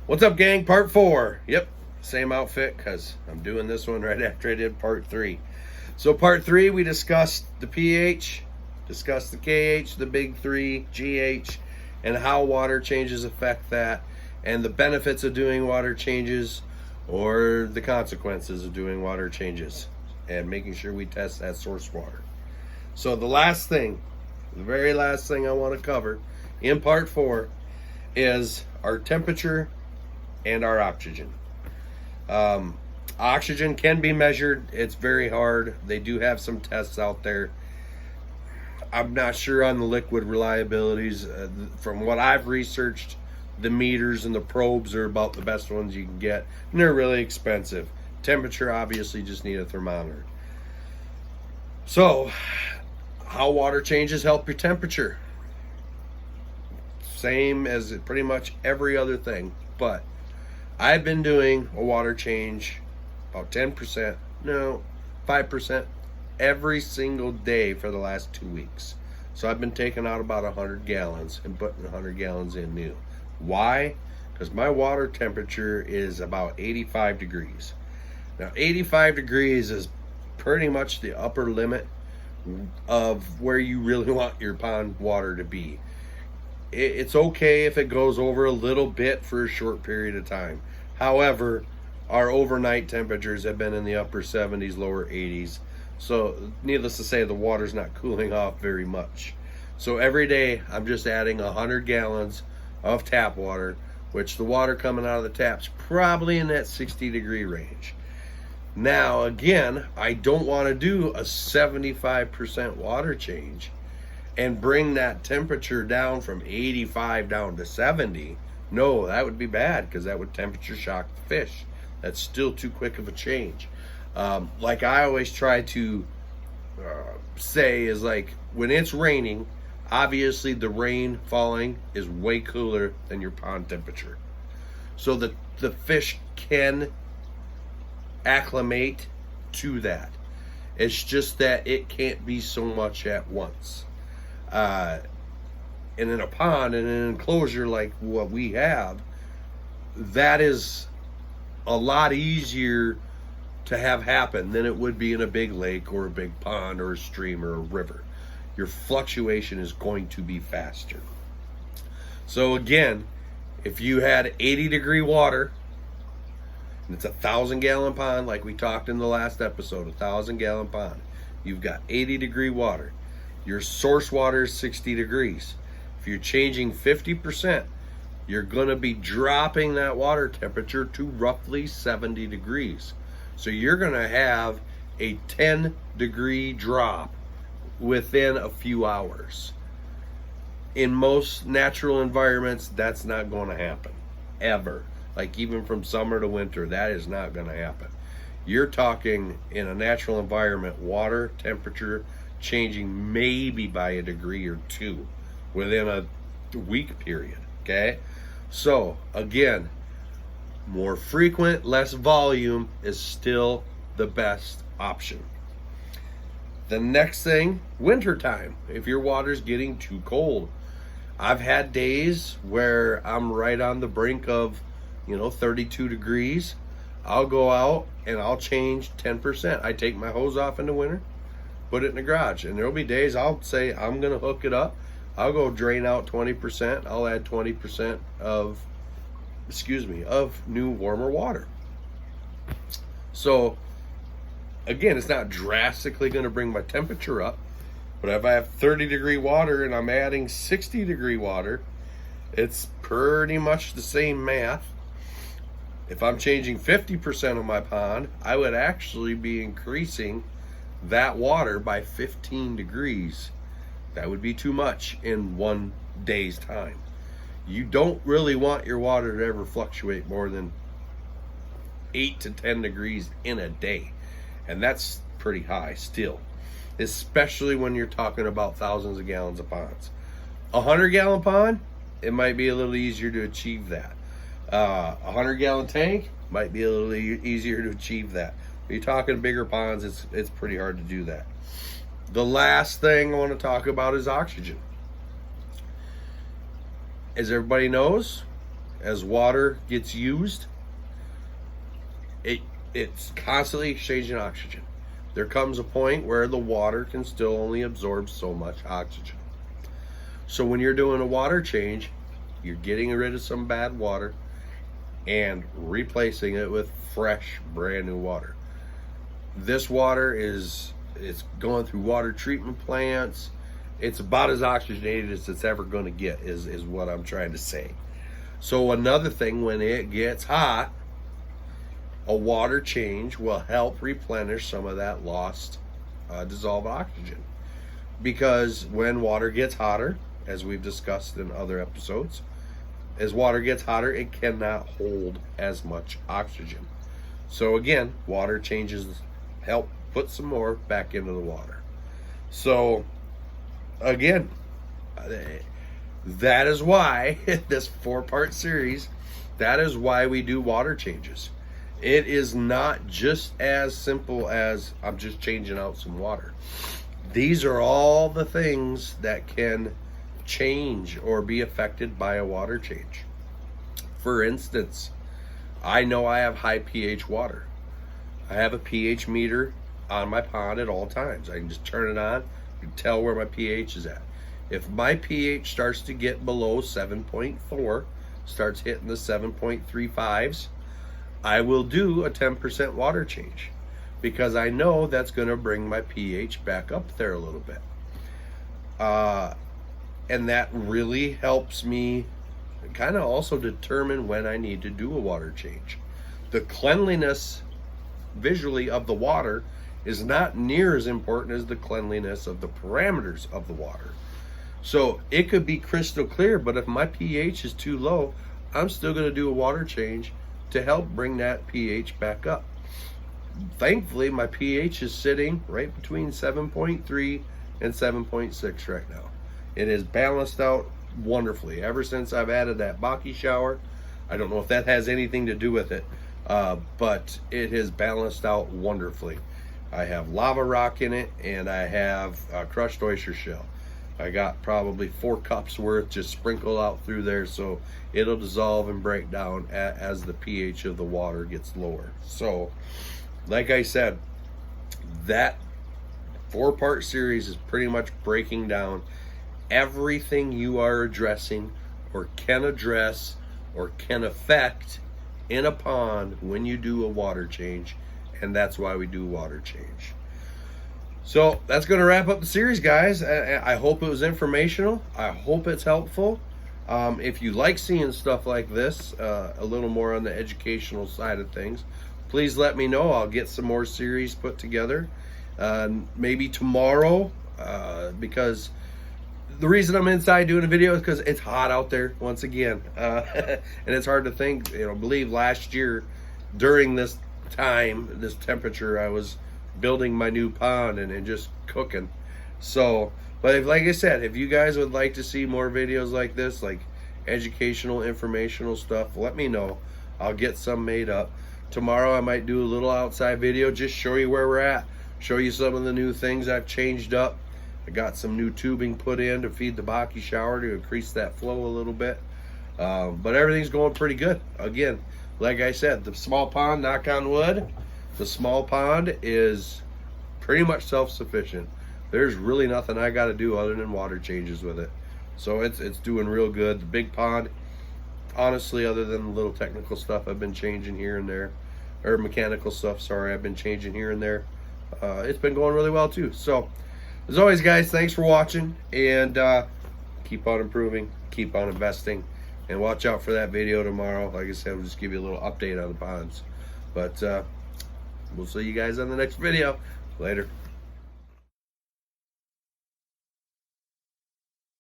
What's up, gang? Part 4. Yep, same outfit because I'm doing this one right after I did part 3. So part 3, we discussed the pH, discussed the KH, the big 3, GH, and how water changes affect that, and the benefits of doing water changes or the consequences of doing water changes, and making sure we test that source water. So the last thing, the very last thing I want to cover in part 4 is our temperature and our oxygen. Oxygen can be measured. It's very hard. They do have some tests out there. I'm not sure on the liquid reliabilities. From what I've researched, the meters and the probes are about the best ones you can get, and they're really expensive. Temperature, obviously, just need a thermometer. So, how water changes help your temperature? Same as pretty much every other thing, but I've been doing a water change about 10%, no, 5% every single day for the last 2 weeks. So I've been taking out about 100 gallons and putting 100 gallons in new. Why? Because my water temperature is about 85 degrees. Now, 85 degrees is pretty much the upper limit of where you really want your pond water to be. It's okay if it goes over a little bit for a short period of time. However, our overnight temperatures have been in the upper 70s, lower 80s. So needless to say, the water's not cooling off very much. So every day I'm just adding 100 gallons of tap water, which the water coming out of the tap's probably in that 60 degree range. Now, again, I don't want to do a 75% water change and bring that temperature down from 85 down to 70. No, that would be bad because that would temperature shock the fish. That's still too quick of a change. Like I always try to say is like when it's raining, obviously the rain falling is way cooler than your pond temperature. So the fish can acclimate to that. It's just that it can't be so much at once. And in a pond, in an enclosure like what we have, that is a lot easier to have happen than it would be in a big lake or a big pond or a stream or a river. Your fluctuation is going to be faster. So again, if you had 80 degree water, and it's 1,000 gallon pond, like we talked in the last episode, 1,000 gallon pond, you've got 80 degree water. Your source water is 60 degrees. If you're changing 50%, you're going to be dropping that water temperature to roughly 70 degrees. So you're going to have a 10 degree drop within a few hours. In most natural environments, that's not going to happen, ever. Like even from summer to winter, that is not going to happen. You're talking in a natural environment, water temperature changing maybe by a degree or two within a week period, okay? So again, more frequent, less volume is still the best option. The next thing, wintertime, if your water's getting too cold. I've had days where I'm right on the brink of 32 degrees. I'll go out and I'll change 10%. I take my hose off in the winter, put it in the garage, and there'll be days I'll say I'm gonna hook it up. I'll go drain out 20%. I'll add 20% of new warmer water. So again, it's not drastically going to bring my temperature up, but if I have 30 degree water and I'm adding 60 degree water, it's pretty much the same math. If I'm changing 50% of my pond, I would actually be increasing that water by 15 degrees. That would be too much in one day's time. You don't really want your water to ever fluctuate more than 8 to 10 degrees in a day. And that's pretty high still, especially when you're talking about thousands of gallons of ponds. 100 gallon pond, it might be a little easier to achieve that. 100 gallon tank might be a little easier to achieve that. When you're talking bigger ponds, it's pretty hard to do that. The last thing I want to talk about is oxygen. As everybody knows, as water gets used, it's constantly exchanging oxygen. There comes a point where the water can still only absorb so much oxygen. So when you're doing a water change, you're getting rid of some bad water and replacing it with fresh, brand new water. This water it's going through water treatment plants. It's about as oxygenated as it's ever going to get, is what I'm trying to say. So another thing, when it gets hot, a water change will help replenish some of that lost dissolved oxygen. Because when water gets hotter, as we've discussed in other episodes, as water gets hotter, it cannot hold as much oxygen. So again, water changes help put some more back into the water. So again, that is why this 4-part series, that is why we do water changes. It is not just as simple as I'm just changing out some water. These are all the things that can change or be affected by a water change. For instance, I know I have high pH water. I have a pH meter on my pond at all times. I can just turn it on and tell where my pH is at. If my pH starts to get below 7.4, starts hitting the 7.35s, I will do a 10% water change, because I know that's going to bring my pH back up there a little bit. And that really helps me kind of also determine when I need to do a water change. The cleanliness visually of the water is not near as important as the cleanliness of the parameters of the water. So it could be crystal clear, but if my pH is too low, I'm still going to do a water change to help bring that pH back up. Thankfully, my pH is sitting right between 7.3 and 7.6 right now. It is balanced out wonderfully ever since I've added that Baki shower. I don't know if that has anything to do with it, but it has balanced out wonderfully. I have lava rock in it, and I have crushed oyster shell. I got probably 4 cups worth just sprinkled out through there, so it'll dissolve and break down as the pH of the water gets lower. So, like I said, that 4-part series is pretty much breaking down everything you are addressing or can address or can affect in a pond when you do a water change, and that's why we do water change. So that's going to wrap up the series, guys. I hope it was informational. I hope it's helpful. If you like seeing stuff like this, a little more on the educational side of things, please let me know. I'll get some more series put together. Maybe tomorrow, because the reason I'm inside doing a video is because it's hot out there once again. And it's hard to think, believe last year during this time, this temperature, I was building my new pond and just cooking. So, but like I said, if you guys would like to see more videos like this, like educational, informational stuff, let me know. I'll get some made up. Tomorrow I might do a little outside video, just show you where we're at, show you some of the new things I've changed up. I got some new tubing put in to feed the Baki shower to increase that flow a little bit. But everything's going pretty good. Again, like I said, the small pond, knock on wood, the small pond is pretty much self-sufficient. There's really nothing I got to do other than water changes with it. So it's doing real good. The big pond, honestly, other than the little technical stuff I've been changing here and there, or mechanical stuff, sorry, I've been changing here and there, it's been going really well too. So as always, guys, thanks for watching, and keep on improving, keep on investing, and watch out for that video tomorrow. Like I said, we'll just give you a little update on the ponds. But we'll see you guys on the next video. Later.